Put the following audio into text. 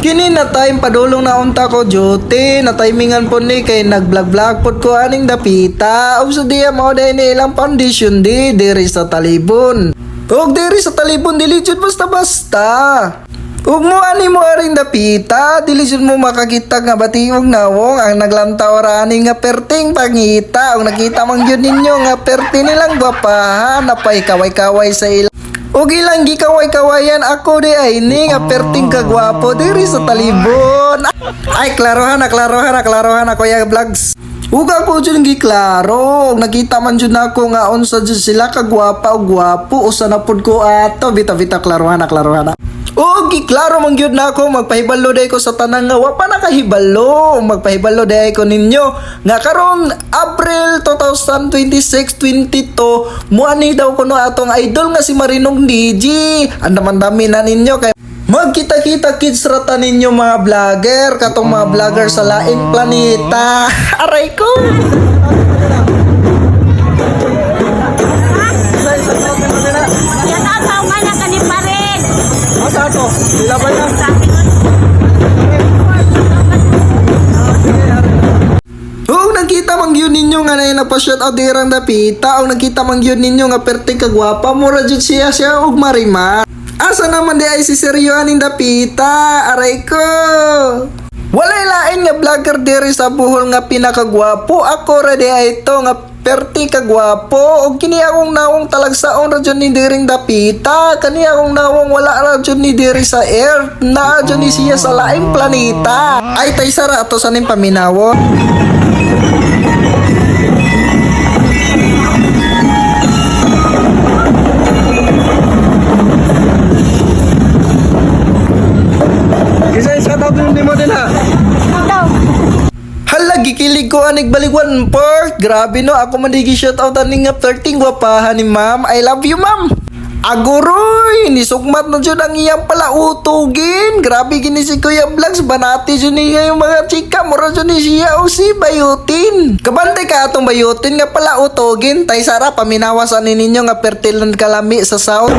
Kini na time padulong na unta ko duty, na timingan po ni kay nag-vlog-vlog pod ko aning dapita. Ug sa diya mao dai ni ilang foundation diri sa Talibon. Ug diri sa Talibon dili jud basta-basta. Ug mo ani mo aring dapita, dili jud mo makakita nga batiog nawong ang naglantaw ra ani nga perting pangita. Ug nakita man gyud ninyo nga perti nilang gwapahan napay kaway-kaway sa ilang. Og ilang gikaway-kawayan ako di ay ni nga perting kagwapo diri sa Talibon. Ay klarohan ako ya vlogs. Ug ako jud giklaro, nakita man jud nako nga unsa jud sila kagwapa ug gwapo usa na pud ko ato bita-bita klarohan. O giklaro man gyud nako magpahibalo day ko sa tanang nga wa pa nakahibalo. Magpahibalo day ko ninyo nga karon April 2026-22 mo ani daw kuno atong idol nga si Marinong DJ. Andaman-dami na ninyo kay magkita-kita kids rata ninyo mga vlogger katong mga vlogger sa laing planeta. Aray ko. Asa to? Dila ba yan? Oh, nakita man gyud ninyo nga na nagpa-shout out dirang dapita. O nakita man gyud ninyo nga perting kagwapa mura jud siya og Marimar. Asa naman di ay si seryo aning dapita? Aray ko. Walay lain nga vlogger diri sa Bohol nga pinakagwapo. Ako ra di ay ito nga perti kagwapo. Og kini akong nawong talagsaon ra jud ni diring dapita. Kani akong nawong wala ra jud ni diri sa Earth. Naa jud ni siya sa laing planeta. Ay tay sara ato sa ning paminawon. Kisay sa tawag ni mo din ha. Hala, gikilig ko anig baligwan pork. Grabe no, ako man digi shoutout aning nga 13 gwapahan ni ma'am. I love you ma'am. Aguroy, nisugmat na dyan ang iyang pala utugin. Grabe gini si Kuya Vlogs, banati dyan niya yung mga chika. Mura dyan ni siya o si Bayutin. Kabante ka atong Bayutin nga pala utugin. Tay sara, paminawasan ninyo nga pertilan kalami sa sound.